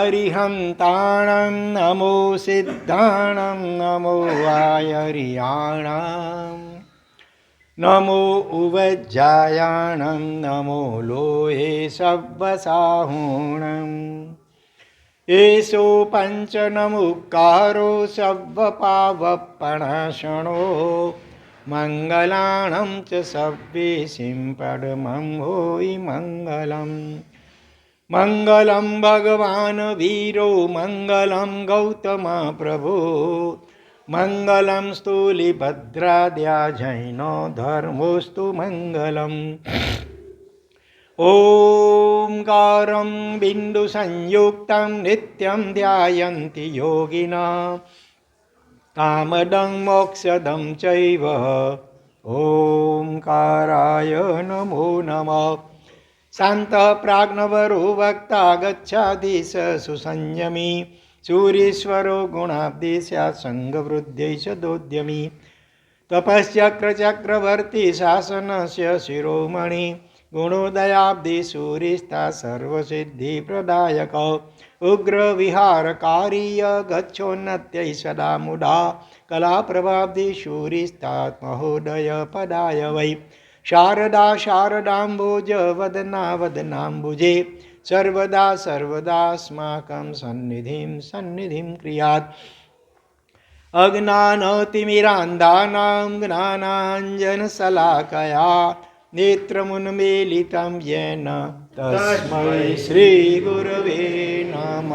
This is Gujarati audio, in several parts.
અરિહંતાણં નમો સિદ્ધાણં નમો આયરિયાણાં નમો ઉવજ્જાયાણં નમો લોહે સવ્વસાહૂણં એસો પંચનમુકારો સવ્વપાવપણશણો મંગલાણં ચ સવ્યેસિં પરમં હોય મંગલમ મંગલમ ભગવાન વીરો મંગલમ ગૌતમ પ્રભુ મંગલમ સ્થૂલિભદ્રાદ્યા જૈનો ધર્મોસ્તુ મંગલમ ઓમકારં બિંદુ સંયુક્તં નિત્યં ધ્યાયન્તિ યોગિના કામદં મોક્ષદં ચૈવ ઓમકારાય નમો નમઃ શાંત પ્રાજ્ઞવરો વક્તા ગચ્છાધીશ સુસંયમી સૂરીશ્વરો ગુણાબ્દેશ્યા સંગવૃદ્ધૈ ચ દોદ્યમી તપશ્ચક્રચક્રવર્તી શાસનસ્ય શિરોમણિ ગુણોદયાબ્ધિ સૂરિસ્તા સર્વસિદ્ધિપ્રદાયક ઉગ્ર વિહારકારીય ગચ્છોન્નત્યૈ સદા મુદા કલાપ્રભાબ્ધિ શૂરિસ્તાત્ મહોદય પદાય વૈ શારદા શારદાંબોજ વદના વદનાંબુજે સર્વદા સર્વદાસ્માકં સન્નિધિં સન્નિધિં ક્રિયાત અજ્ઞાનતિમિરાંધાનાં જ્ઞાનાંજનશલાકયા નેત્રముન્મીલિतं येन તસ્મૈ શ્રી ગુરવે નમઃ.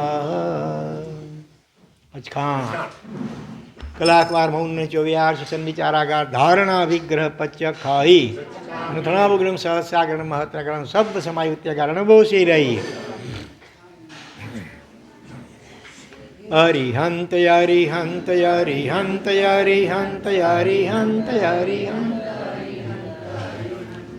કલાકવાર મૌન ચોવ્યાર સન્નિચારાગાર ધારણા વિગ્રહ પચ્યખાઈ નૂતનાભુગ્રમ સહસ્રાગરણ મહત્રગણ શબ્દ સમાયુત્યગારણ બોસી રહી અરિહંત અરિહંત અરિહંત અરિહંત અરિહંત અરિહંત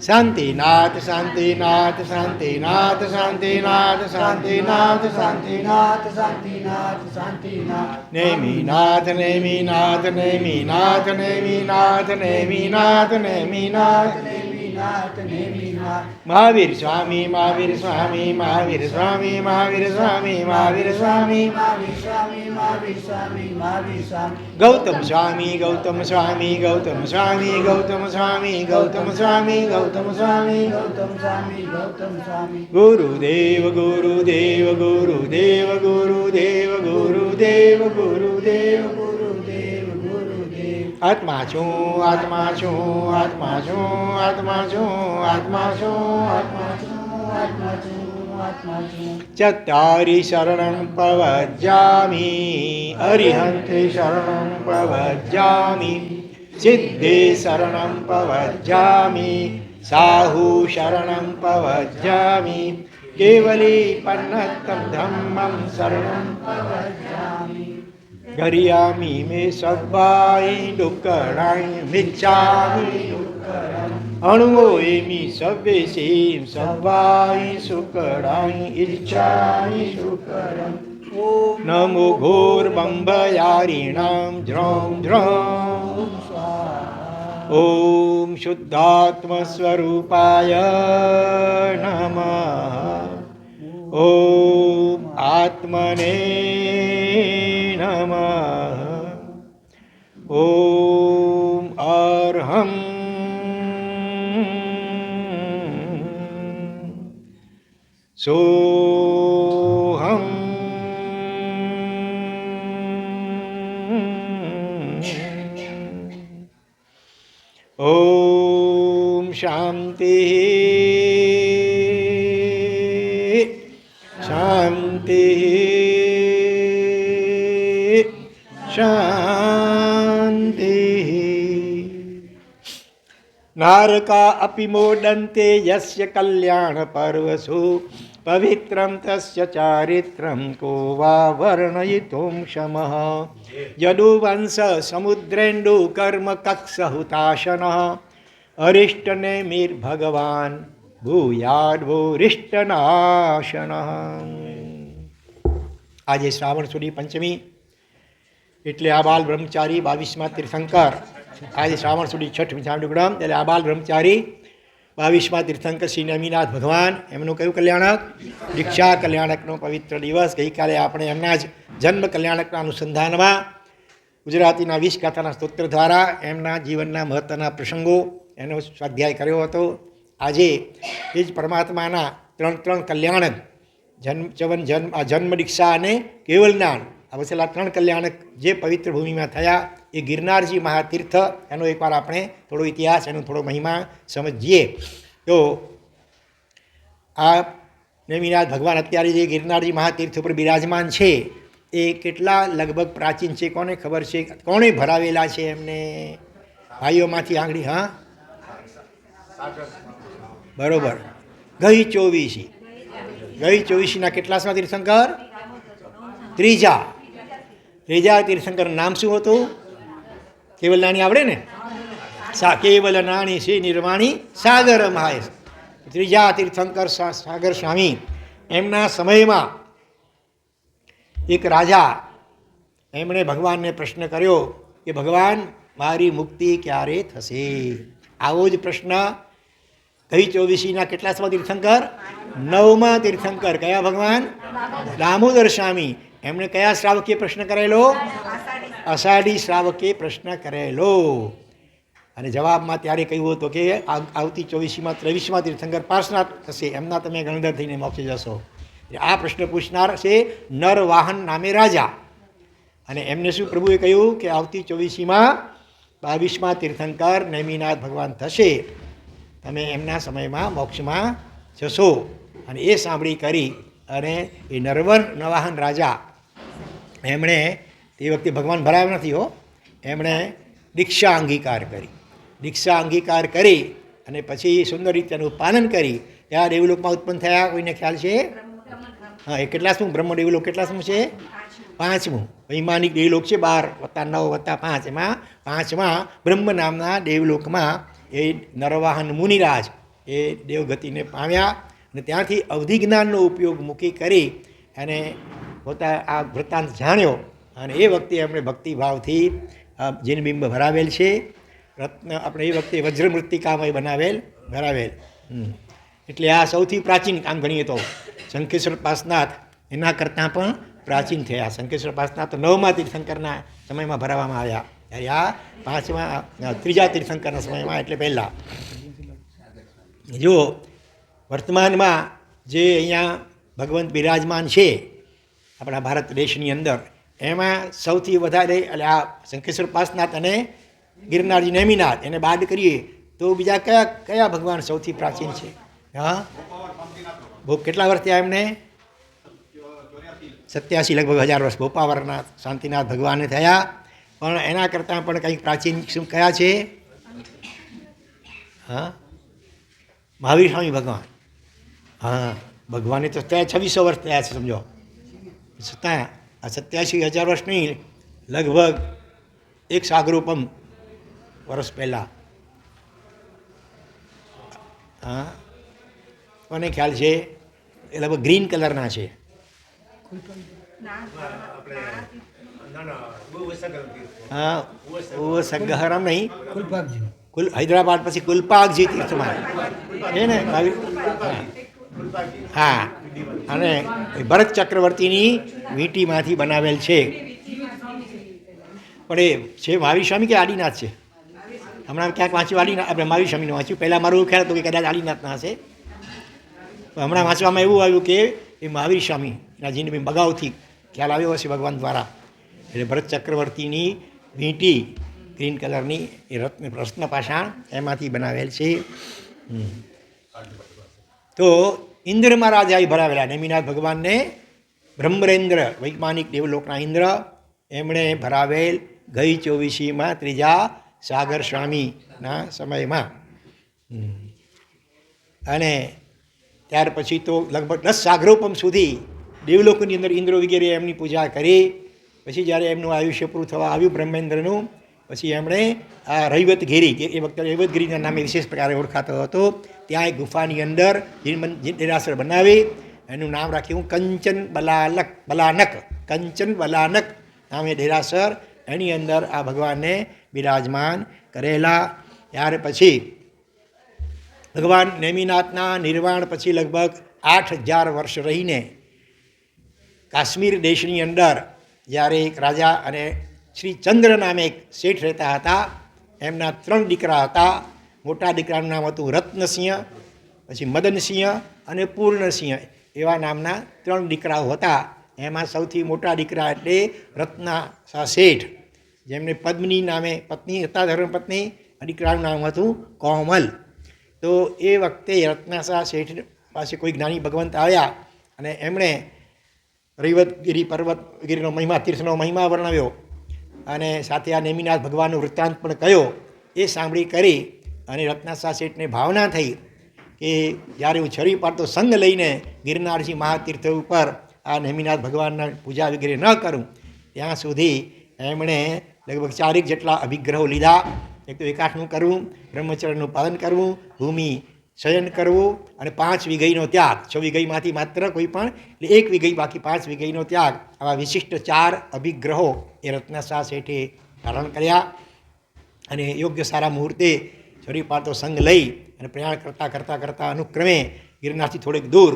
શાંતિનાથ શાંતિનાથ શાંતિનાથ શાંતિનાથ શાંતિનાથ શાંતિનાથ શાંતિનાથ શાંતિનાથ નેમિનાથ નેમિનાથ નેમિનાથ નેમિનાથ નેમિનાથ નેમિનાથ નેમિનાથ નેમિનાથ મહાવીર સ્વામી મહાવીર સ્વામી મહાવીર સ્વામી મહાવીર સ્વામી મહાવીર સ્વામી મહાવીર સ્વામી મહાવીર સ્વામી મહાવીર સ્વામી ગૌતમ સ્વામી ગૌતમ સ્વામી ગૌતમ સ્વામી ગૌતમ સ્વામી ગૌતમ સ્વામી ગૌતમ સ્વામી ગૌતમ સ્વામી ગૌતમ સ્વામી ગુરુદેવ ગુરુદેવ ગુરુદેવ ગુરુદેવ ગુરુદેવ ગુરુદેવ ગુરુદેવ ગુરુદેવ આત્મા છું આત્મા છું આત્મા છું આત્મા છું આત્મા છું આત્મા છું આત્મા છું આત્મા છું ચત્તારી શરણં પ્રવજ્જામિ અરિહંતે શરણં પ્રવજ્જામિ સિદ્ધે શરણં પ્રવજ્જામિ સાહુ શરણં પ્રવજ્જામિ કેવલી પન્નતં ધમ્મં શરણં પ્રવજ્જામિ ગરિયામિ મે સવ્વાય ડુક્કરાય મિચ્છામિ અણુઓયમિ સવ્યેસિં સવ્વાય શુકરાય ઈચ્છામિ શુકરમ નમો ઘોરબંભયારીણાં જ્રૌં જ્રૌં ઓમ શુદ્ધાત્મસ્વરૂપાય નમઃ ઓમ આત્મને નમઃ ઓમ અર્હં સોહં ઓમ શાંતિ શાંતિ શાંતિ નારકા અપિ મોદન્તે યસ્ય કલ્યાણ પર્વસુ પવિત્રમ તસ્ય ચારિત્રમ કો વા વર્ણયિતુમ ક્ષમઃ યદુવંશ સમુદ્રેન્દુ કર્મ કક્ષ હુતાશનઃ અરિષ્ટનેમિર ભગવાન ભૂયાદ ભૂરિષ્ટનાશનઃ. આજે શ્રાવણ સુદી પંચમી એટલે આ બાલ બ્રહ્મચારી 22મા તીર્થંકર આજે શ્રાવણ સુદી છઠ મિથામડુગ્રામ એટલે આ બાલ બ્રહ્મચારી 22મા તીર્થંકર શ્રી નેમિનાથ ભગવાન એમનું કયું કલ્યાણક? દીક્ષા કલ્યાણકનો પવિત્ર દિવસ. ગઈકાલે આપણે એમના જ જન્મ કલ્યાણકના અનુસંધાનમાં ગુજરાતીના 20 ગાથાના સ્તોત્ર દ્વારા એમના જીવનના મહત્ત્વના પ્રસંગો એનો સ્વાધ્યાય કર્યો હતો. આજે એ જ પરમાત્માના ત્રણ કલ્યાણક જન્મ દીક્ષા અને કેવલ જ્ઞાન આ વસેલા 3 કલ્યાણક જે પવિત્ર ભૂમિમાં થયા એ ગિરનારજી મહાતીર્થ એનો એકવાર આપણે થોડો ઇતિહાસ એનો થોડો મહિમા સમજીએ. તો આ નેમિનાથ ભગવાન અત્યારે જે ગિરનારજી મહાતીર્થ ઉપર બિરાજમાન છે એ કેટલા લગભગ પ્રાચીન છે? કોને ખબર છે? કોણે ભરાવેલા છે એમને? ભાઈઓમાંથી આંગળી. હા, બરોબર. ગઈ 24ના કેટલાસમાં તીર્થંકર? ત્રીજા તીર્થંકરનું નામ શું હતું? કેવલ નાની આવડે ને? કેવલ નાની શ્રી નિર્વાણી સાગર મહાય. ત્રીજા તીર્થંકર સાગર સ્વામી એમના સમયમાં એક રાજા એમણે ભગવાનને પ્રશ્ન કર્યો કે ભગવાન મારી મુક્તિ ક્યારે થશે? આવો જ પ્રશ્ન ગઈ 24ના કેટલાસમાં તીર્થંકર? 9મા તીર્થંકર. કયા ભગવાન? દામોદર સ્વામી. એમણે કયા શ્રાવકે પ્રશ્ન કરેલો? અષાઢી શ્રાવકે પ્રશ્ન કરેલો. અને જવાબમાં ત્યારે કહ્યું હતું કે આવતી 24માં 23મા તીર્થંકર પાર્શ્વનાથ થશે, એમના તમે ગણધર થઈને મોક્ષે જશો. આ પ્રશ્ન પૂછનાર છે નરવાહન નામે રાજા. અને એમને શું પ્રભુએ કહ્યું કે આવતી 24માં 22મા તીર્થંકર નેમિનાથ ભગવાન થશે, તમે એમના સમયમાં મોક્ષમાં જશો. અને એ સાંભળી કરી અને એ નરવાહન રાજા એમણે તે વખતે ભગવાન ભરાયો નથી હો, એમણે દીક્ષા અંગીકાર કરી અને પછી સુંદર રીતે એનું પાલન કરી ત્યાં દેવલોકમાં ઉત્પન્ન થયા. કોઈને ખ્યાલ છે? હા, એ કેટલાસમું બ્રહ્મ દેવલોક કેટલાસમું છે? 5મું. વૈમાનિક દેવલોક છે 12+9+5. એમાં 5મા બ્રહ્મ નામના દેવલોકમાં એ નરવાહન મુનિરાજ એ દેવગતિને પામ્યા અને ત્યાંથી અવધિ જ્ઞાનનો ઉપયોગ મૂકી કરી અને પોતા આ વૃત્તાંત જાણ્યો. અને એ વખતે એમણે ભક્તિભાવથી જીનબિંબ ભરાવેલ છે. રત્ન આપણે એ વખતે વજ્રમૃત્તિકામય ભરાવેલ. એટલે આ સૌથી પ્રાચીન કામ ગણીએ તો શંખેશ્વર પાસનાથ એના કરતાં પણ પ્રાચીન થયા. શંખેશ્વર પાસનાથ તો 9મા તીર્થંકરના સમયમાં ભરાવામાં આવ્યા, ત્યારે આ ત્રીજા તીર્થંકરના સમયમાં એટલે પહેલાં. જો વર્તમાનમાં જે અહીંયા ભગવંત બિરાજમાન છે આપણા ભારત દેશની અંદર, એમાં સૌથી વધારે એટલે આ શંખેશ્વર પાસનાથ અને ગિરનારજી નેમિનાથ એને બાદ કરીએ તો બીજા કયા ભગવાન સૌથી પ્રાચીન છે? હા, બહુ કેટલા વર્ષ થયા એમને? 87 લગભગ 1000 વર્ષ ભોપાવરના શાંતિનાથ ભગવાને થયા. પણ એના કરતાં પણ કંઈક પ્રાચીન શું કયા છે? હા, મહાવીર સ્વામી ભગવાન. હા, ભગવાને તો 2600 વર્ષ થયા છે સમજો. છતાં આ 87,000 વર્ષ નહીં, લગભગ 1 સાગરોપમ વર્ષ પહેલાં. હા, કોને ખ્યાલ છે? એ લગભગ ગ્રીન કલરના છે. હા, સગહરમ નહીં, હૈદરાબાદ પછી કુલપાકજી તીર્થમાં છે ને. હા, અને ભરત ચક્રવર્તીની વીંટીમાંથી બનાવેલ છે. પણ એ છે મહાવીર સ્વામી કે આદિનાથ છે? હમણાં ક્યાંક વાંચ્યું આદિનાથ, આપણે મહાવીર સ્વામીનું વાંચ્યું. પહેલાં મારું ખ્યાલ હતું કે કદાચ આદિનાથના હશે. હમણાં વાંચવામાં એવું આવ્યું કે એ મહાવીર સ્વામીના જીને બગાવથી ખ્યાલ આવ્યો હશે ભગવાન દ્વારા. એટલે ભરત ચક્રવર્તીની વીંટી ગ્રીન કલરની એ રત્ન પાષાણ એમાંથી બનાવેલ છે. તો ઇન્દ્રમાં રાજાએ ભરાવેલા નેમિનાથ ભગવાનને બ્રહ્મરેન્દ્ર વૈમાનિક દેવલોકના ઇન્દ્ર એમણે ભરાવેલ ગઈ 24માં ત્રીજા સાગર સ્વામીના સમયમાં. અને ત્યાર પછી તો લગભગ 10 સાગરોપમ સુધી દેવલોકની અંદર ઇન્દ્રો વગેરે એમની પૂજા કરી. પછી જ્યારે એમનું આયુષ્ય પૂરું થવા આવ્યું બ્રહ્મેન્દ્રનું, પછી એમણે આ રૈવતગીરી, એ વખતે રૈવતગીરીના નામે વિશેષ પ્રકારે ઓળખાતો હતો, ત્યાં એક ગુફાની અંદર દેરાસર બનાવી એનું નામ રાખ્યું કંચન બલાનક નામે દેરાસર. એની અંદર આ ભગવાનને બિરાજમાન કરેલા. ત્યાર પછી ભગવાન નેમિનાથના નિર્વાણ પછી લગભગ 8,000 વર્ષ રહીને કાશ્મીર દેશની અંદર જ્યારે એક રાજા અને શ્રી ચંદ્ર નામે એક શેઠ રહેતા હતા. એમના 3 દીકરા હતા. મોટા દીકરાનું નામ હતું રત્નસિંહ, પછી મદનસિંહ અને પૂર્ણસિંહ, એવા નામના 3 દીકરાઓ હતા. એમાં સૌથી મોટા દીકરા એટલે રત્નાસા શેઠ, જેમને પદ્મિની નામે પત્ની હતા, ધર્મપત્ની. દીકરાનું નામ હતું કોમલ. તો એ વખતે રત્નાસા શેઠ પાસે કોઈ જ્ઞાની ભગવંત આવ્યા અને એમણે રૈવતગીરી પર્વત વગેરેનો મહિમા, તીર્થનો મહિમા વર્ણવ્યો અને સાથે આ નેમિનાથ ભગવાનનો વૃત્તાંત પણ કહ્યો. એ સાંભળી કરી અને રત્નાસા શેઠને ભાવના થઈ કે જ્યારે હું છરી પાડતો સંગ લઈને ગિરનારજી મહાતીર્થ ઉપર આ નેમિનાથ ભગવાનના પૂજા વગેરે ન કરું, ત્યાં સુધી એમણે લગભગ 4 જેટલા અભિગ્રહો લીધા. એક તો એકાઠનું કરવું, બ્રહ્મચર્યનું પાલન કરવું, ભૂમિ શયન કરવું અને 5 વીઘઈનો ત્યાગ. 6 વીઘઈમાંથી માત્ર કોઈ પણ એટલે 1 વીઘઈ, બાકી 5 વીઘઈનો ત્યાગ. આવા વિશિષ્ટ 4 અભિગ્રહો એ રત્નાસા શેઠે ધારણ કર્યા અને યોગ્ય સારા મુહૂર્તે છરી પાડતો સંગ લઈ અને પ્રયાણ કરતાં અનુક્રમે ગિરનારથી થોડેક દૂર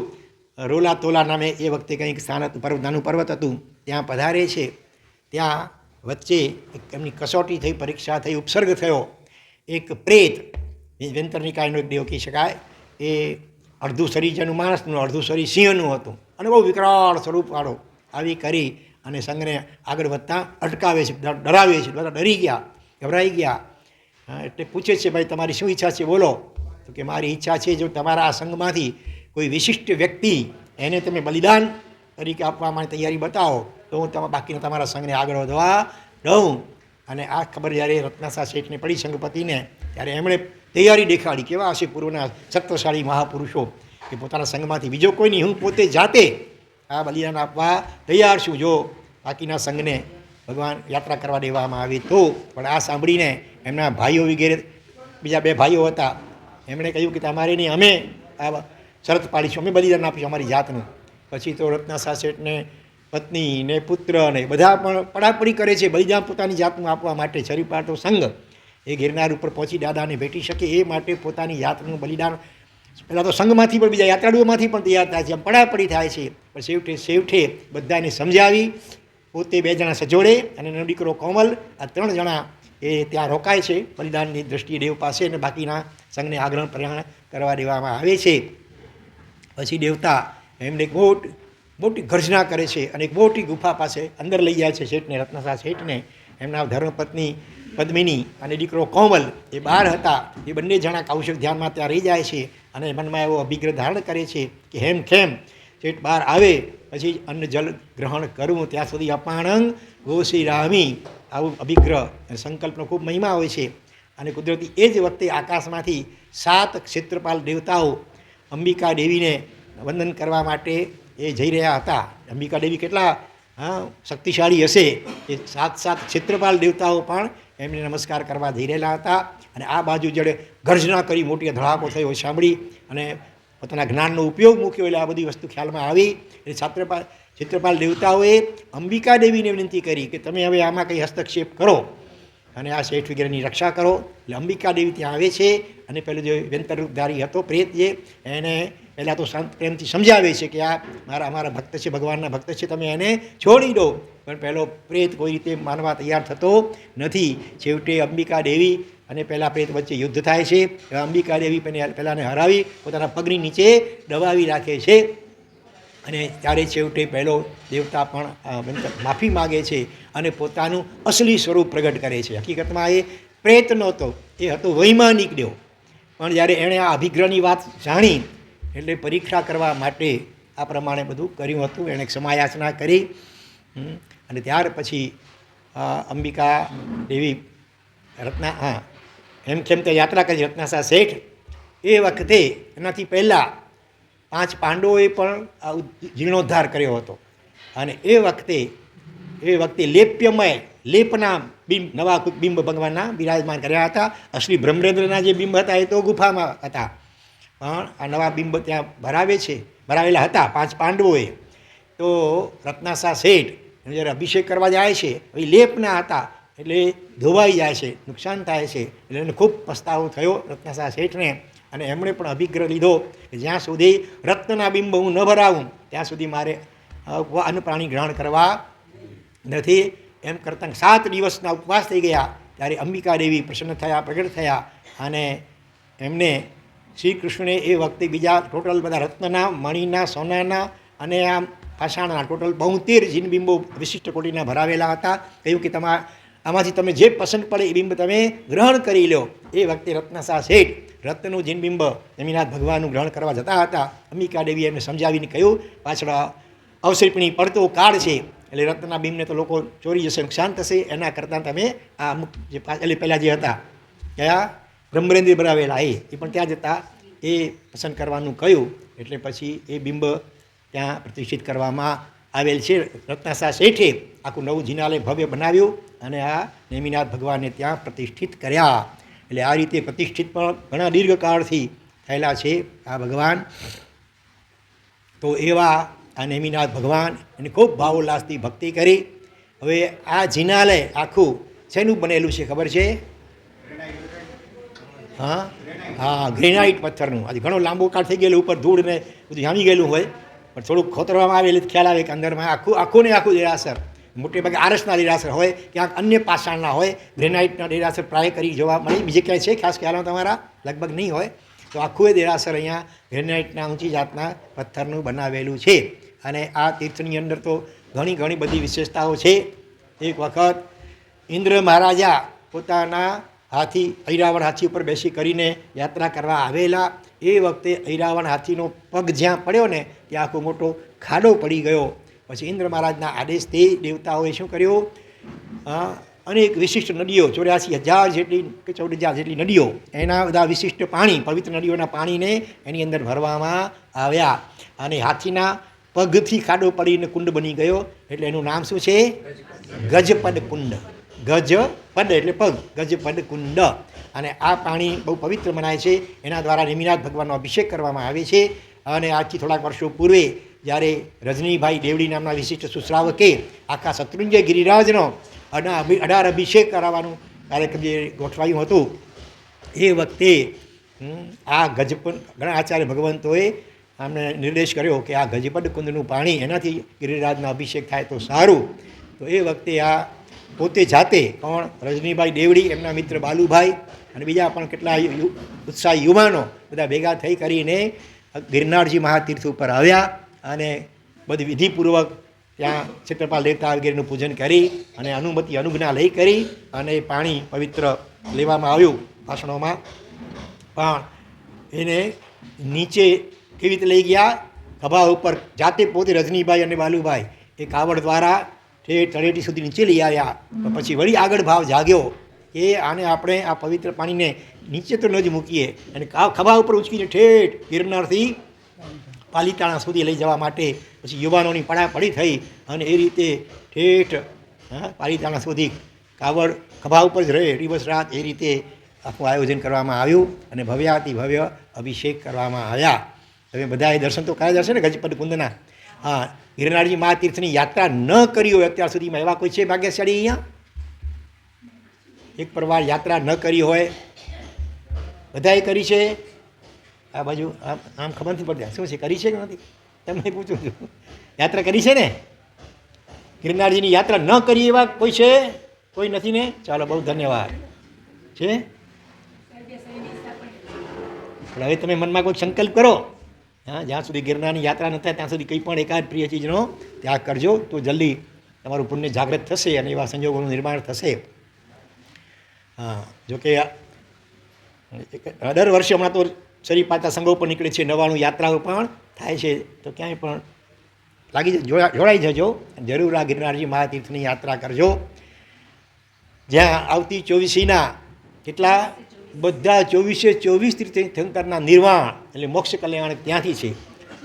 રોલા તોલા નામે એ વખતે કંઈક સ્થાન હતું, નાનું પર્વત હતું, ત્યાં પધારે છે. ત્યાં વચ્ચે એમની કસોટી થઈ, પરીક્ષા થઈ, ઉપસર્ગ થયો. એક પ્રેત, વેંતરનિકાયનો એક દેવ કહી શકાય, એ અડધું શરીર જેનું માણસનું, અડધું શરીર સિંહનું હતું અને બહુ વિકરાળ સ્વરૂપવાળો. આવી કરી અને સંઘને આગળ વધતા અટકાવે છે, ડરાવે છે. બધા ડરી ગયા, ગભરાઈ ગયા. એટલે પૂછે છે, ભાઈ તમારી શું ઈચ્છા છે, બોલો. તો કે મારી ઈચ્છા છે જો તમારા આ સંઘમાંથી કોઈ વિશિષ્ટ વ્યક્તિ એને તમે બલિદાન તરીકે આપવા માટે તૈયારી બતાવો તો હું બાકીના તમારા સંઘને આગળ વધવા દઉં. અને આ ખબર જ્યારે રત્નાસા શેઠને પડી સંઘપતિને, ત્યારે એમણે તૈયારી દેખાડી. કેવા હશે પૂર્વના સત્વશાળી મહાપુરુષો કે પોતાના સંઘમાંથી બીજો કોઈ નહીં, હું પોતે જાતે આ બલિદાન આપવા તૈયાર છું જો બાકીના સંઘને ભગવાન યાત્રા કરવા દેવામાં આવે તો. પણ આ સાંભળીને એમના ભાઈઓ વગેરે, બીજા 2 ભાઈઓ હતા, એમણે કહ્યું કે તમારે નહીં, અમે આ શરત પાડીશું, અમે બલિદાન આપીશું અમારી જાતનું. પછી તો રત્નાસા શેઠને પત્ની ને પુત્ર ને બધા પણ પડાપડી કરે છે બલિદાન પોતાની જાતનું આપવા માટે. છરી પાડતો સંઘ એ ગિરનાર ઉપર પહોંચી દાદાને ભેટી શકે એ માટે પોતાની જાતનું બલિદાન પહેલાં તો સંઘમાંથી પણ બીજા યાત્રાળુઓમાંથી પણ તૈયાર થાય છે, પડાપડી થાય છે. પણ છેવટે બધાને સમજાવી પોતે 2 જણા સજોડે અને એનો દીકરો કોમલ, આ 3 જણા એ ત્યાં રોકાય છે બલિદાનની દ્રષ્ટિએ દેવ પાસે, અને બાકીના સંઘને આગળ પ્રયાણ કરવા દેવામાં આવે છે. પછી દેવતા એમને એક મોટી ગર્જના કરે છે અને એક મોટી ગુફા પાસે અંદર લઈ જાય છે શેઠને, રત્નાસા શેઠને. એમના ધર્મપત્ની પદ્મિની અને દીકરો કોમલ એ બહાર હતા. એ બંને જણા કૌશિક ધ્યાનમાં ત્યાં રહી જાય છે અને મનમાં એવો અભિગ્રહ ધારણ કરે છે કે હેમ ખેમ શેઠ બહાર આવે પછી અન્ન જલ ગ્રહણ કરવું ત્યાં સુધી અપાણંગ ગોશ્રી રામી, આવું અભિગ્રહ સંકલ્પનો ખૂબ મહિમા હોય છે. અને કુદરતી એ જ વખતે આકાશમાંથી 7 ક્ષેત્રપાલ દેવતાઓ અંબિકા દેવીને વંદન કરવા માટે એ જઈ રહ્યા હતા. અંબિકા દેવી કેટલા શક્તિશાળી હશે, એ 7 ક્ષેત્રપાલ દેવતાઓ પણ એમને નમસ્કાર કરવા જઈ રહેલા હતા. અને આ બાજુ જ્યારે ગર્જના કરી, મોટી ધડાકો થયો સાંભળી અને પોતાના જ્ઞાનનો ઉપયોગ મૂક્યો, એટલે આ બધી વસ્તુ ખ્યાલમાં આવી. એટલે ક્ષેત્રપાલ દેવતાઓએ અંબિકા દેવીને વિનંતી કરી કે તમે હવે આમાં કંઈ હસ્તક્ષેપ કરો અને આ શેઠ વગેરેની રક્ષા કરો. એટલે અંબિકા દેવી ત્યાં આવે છે અને પેલો જે વેંતરરૂપધારી હતો પ્રેત, જે એને પહેલાં તો શાંત પ્રેમથી સમજાવે છે કે આ અમારા ભક્ત છે, ભગવાનના ભક્ત છે, તમે એને છોડી દો. પણ પહેલો પ્રેત કોઈ રીતે માનવા તૈયાર થતો નથી. છેવટે અંબિકા દેવી અને પહેલાં પ્રેત વચ્ચે યુદ્ધ થાય છે. અંબિકા દેવી પહેલાંને હરાવી પોતાના પગની નીચે દબાવી રાખે છે. અને ત્યારે છેવટે પહેલો દેવતા પણ માફી માગે છે અને પોતાનું અસલી સ્વરૂપ પ્રગટ કરે છે. હકીકતમાં એ પ્રેત નહોતો, એ હતો વૈમાનિક દેવ. પણ જ્યારે એણે આ અભિગ્રહની વાત જાણી એટલે પરીક્ષા કરવા માટે આ પ્રમાણે બધું કર્યું હતું. એણે ક્ષમાયાચના કરી અને ત્યાર પછી અંબિકા દેવી એમ કેમ તે યાત્રા કરી રત્નાસા શેઠ. એ વખતે એનાથી પહેલાં 5 પાંડવોએ પણ આ જીર્ણોદ્ધાર કર્યો હતો. અને એ વખતે લેપ્યમય લેપના બિંબ, નવા બિંબ ભગવાનના બિરાજમાન કર્યા હતા. અસલી બ્રહ્મરેન્દ્રના જે બિંબ હતા એ તો ગુફામાં હતા, પણ આ નવા બિંબ ત્યાં ભરાવેલા હતા 5 પાંડવોએ. તો રત્નાસા શેઠ જ્યારે અભિષેક કરવા જાય છે, એ લેપના હતા એટલે ધોવાઈ જાય છે, નુકસાન થાય છે. એટલે એને ખૂબ પસ્તાવો થયો રત્નાસા શેઠને અને એમણે પણ અભિગ્રહ લીધો કે જ્યાં સુધી રત્નના બિંબ હું ન ભરાવું ત્યાં સુધી મારે અન્ન પ્રાણી ગ્રહણ કરવા નથી. એમ કરતાં 7 દિવસના ઉપવાસ થઈ ગયા ત્યારે અંબિકા દેવી પ્રસન્ન થયા, પ્રગટ થયા અને એમને શ્રી કૃષ્ણે એ વખતે બીજા ટોટલ બધા રત્નના, મણીના, સોનાના અને આમ પાષાણના ટોટલ 72 જીનબિંબો વિશિષ્ટ કોટીના ભરાવેલા હતા. કહ્યું કે આમાંથી તમે જે પસંદ પડે એ બિંબ તમે ગ્રહણ કરી લો. એ વખતે રત્નસા શેઠ રત્નનું જીનબિંબ નેમિનાથ ભગવાનનું ગ્રહણ કરવા જતા હતા. અંબિકા દેવીએ એમને સમજાવીને કહ્યું પાછળ અવસર્પિણી પડતો કાળ છે, એટલે રત્નના બિંબને તો લોકો ચોરી જશે, નુકસાન થશે, એના કરતાં તમે આ અમુક જે પહેલાં જે હતા કયા બ્રહ્મરેન્દ્ર ભરાવેલા એ પણ ત્યાં જતાં એ પસંદ કરવાનું કહ્યું. એટલે પછી એ બિંબ ત્યાં પ્રતિષ્ઠિત કરવામાં આવેલ છે. રત્નાસા શેઠે આખું નવું જિનાલય ભવ્ય બનાવ્યું અને આ નેમિનાથ ભગવાનને ત્યાં પ્રતિષ્ઠિત કર્યા. એટલે આ રીતે પ્રતિષ્ઠિત પણ ઘણા દીર્ઘકાળથી થયેલા છે આ ભગવાન. તો એવા આ નેમિનાથ ભગવાન એને ખૂબ ભાવોલ્લાસથી ભક્તિ કરી. હવે આ જિનાલય આખું શેનું બનેલું છે ખબર છે? હા, ગ્રેનાઇટ પથ્થરનું. આજે ઘણો લાંબો કાળ થઈ ગયેલો, ઉપર ધૂળ ને બધું જામી ગયેલું હોય, પણ થોડુંક ખોતરવામાં આવે એટલે ખ્યાલ આવે કે અંદરમાં આખું ને આખું દેરાસર, મોટે ભાગે આરસના દેરાસર હોય, ક્યાંક અન્ય પાષાણના હોય, ગ્રેનાઇટના દેરાસર પ્રાય કરી જોવા મળે. બીજે ક્યાંય છે ખાસ ખ્યાલમાં તમારા? લગભગ નહીં હોય. તો આખું એ દેરાસર અહીંયા ગ્રેનાઇટના ઊંચી જાતના પથ્થરનું બનાવેલું છે. અને આ તીર્થની અંદર તો ઘણી બધી વિશેષતાઓ છે. એક વખત ઇન્દ્ર મહારાજા પોતાના હાથી ઐરાવણ હાથી ઉપર બેસી કરીને યાત્રા કરવા આવેલા. એ વખતે ઐરાવણ હાથીનો પગ જ્યાં પડ્યો ને ત્યાં આખો મોટો ખાડો પડી ગયો. પછી ઇન્દ્ર મહારાજના આદેશથી દેવતાઓએ શું કર્યું? અનેક વિશિષ્ટ નદીઓ, 84,000 જેટલી કે 14,000 જેટલી નદીઓ, એના બધા વિશિષ્ટ પાણી, પવિત્ર નદીઓના પાણીને એની અંદર ભરવામાં આવ્યા. અને હાથીના પગથી ખાડો પડીને કુંડ બની ગયો. એટલે એનું નામ શું છે? ગજપદ કુંડ. ગજપદ એટલે પગ, ગજપદ કુંડ. અને આ પાણી બહુ પવિત્ર મનાય છે. એના દ્વારા નેમિનાથ ભગવાનનો અભિષેક કરવામાં આવે છે. અને આજથી થોડાક વર્ષો પૂર્વે જ્યારે રજનીભાઈ દેવડી નામના વિશિષ્ટ સુશ્રાવકે આખા શત્રુંજય ગિરિરાજનો 18 અભિષેક કરાવવાનું કાર્યક્રમ જે ગોઠવાયું હતું, એ વખતે આ ગજપદ ઘણા આચાર્ય ભગવંતોએ અમને નિર્દેશ કર્યો કે આ ગજપદ કુંડનું પાણી એનાથી ગિરિરાજનો અભિષેક થાય તો સારું. તો એ વખતે આ પોતે જાતે પણ રજનીભાઈ દેવડી, એમના મિત્ર બાલુભાઈ અને બીજા પણ કેટલા ઉત્સાહી યુવાનો બધા ભેગા થઈ કરીને ગિરનારજી મહાતીર્થ ઉપર આવ્યા અને બધી વિધિપૂર્વક ત્યાં ક્ષેત્રપાલ દેવતા વગેરેનું પૂજન કરી અને અનુજ્ઞા લઈ કરી અને પાણી પવિત્ર લેવામાં આવ્યું વાસણોમાં. પણ એને નીચે કેવી રીતે લઈ ગયા? ખભા ઉપર જાતે પોતે રજનીભાઈ અને બાલુભાઈ એ કાવડ દ્વારા તળેટી સુધી નીચે લઈ આવ્યા. પછી વળી આગળ ભાવ જાગ્યો કે આને આપણે આ પવિત્ર પાણીને નીચે તો ન જ મૂકીએ અને ખભા ઉપર ઉચકીને ઠેઠ ગિરનારથી પાલીતાણા સુધી લઈ જવા માટે પછી યુવાનોની પડાપડી થઈ અને એ રીતે ઠેઠ પાલીતાણા સુધી કાવડ ખભા ઉપર જ રહે દિવસ રાત, એ રીતે આખું આયોજન કરવામાં આવ્યું અને ભવ્યાતિ ભવ્ય અભિષેક કરવામાં આવ્યા. તમે બધાએ દર્શન તો કરાયા હશે ને ગજપદ કુંડના? હા, ગિરનારજી મહાતીર્થની યાત્રા ન કરી હોય અત્યાર સુધીમાં એવા કોઈ છે ભાગ્યશાળી અહીંયા? એક પરવાર યાત્રા ન કરી હોય? બધાએ કરી છે? આ બાજુ આમ ખબર નથી પડતી શું છે, કરી છે કે નથી? તમને પૂછું છું, યાત્રા કરી છે ને? ગિરનારજીની યાત્રા ન કરી એવા કોઈ છે? કોઈ નથી ને? ચાલો, બહુ ધન્યવાદ છે. પણ હવે તમે મનમાં કોઈ સંકલ્પ કરો. હા, જ્યાં સુધી ગિરનારની યાત્રા ન થાય ત્યાં સુધી કંઈ પણ એકાદ પ્રિય ચીજનો ત્યાગ કરજો તો જલ્દી તમારું પુણ્ય જાગૃત થશે અને એવા સંજોગોનું નિર્માણ થશે. હા, જોકે દર વર્ષે હમણાં તો શરીર પાતા સંઘો પર નીકળે છે, 99 યાત્રાઓ પણ થાય છે. તો ક્યાંય પણ જોડાઈ જજો, જરૂર આ ગિરનારજી મહાતીર્થની યાત્રા કરજો. જ્યાં આવતી 24ના કેટલા બધા 24 તીર્થંકરના નિર્વાણ એટલે મોક્ષ કલ્યાણ ત્યાંથી છે.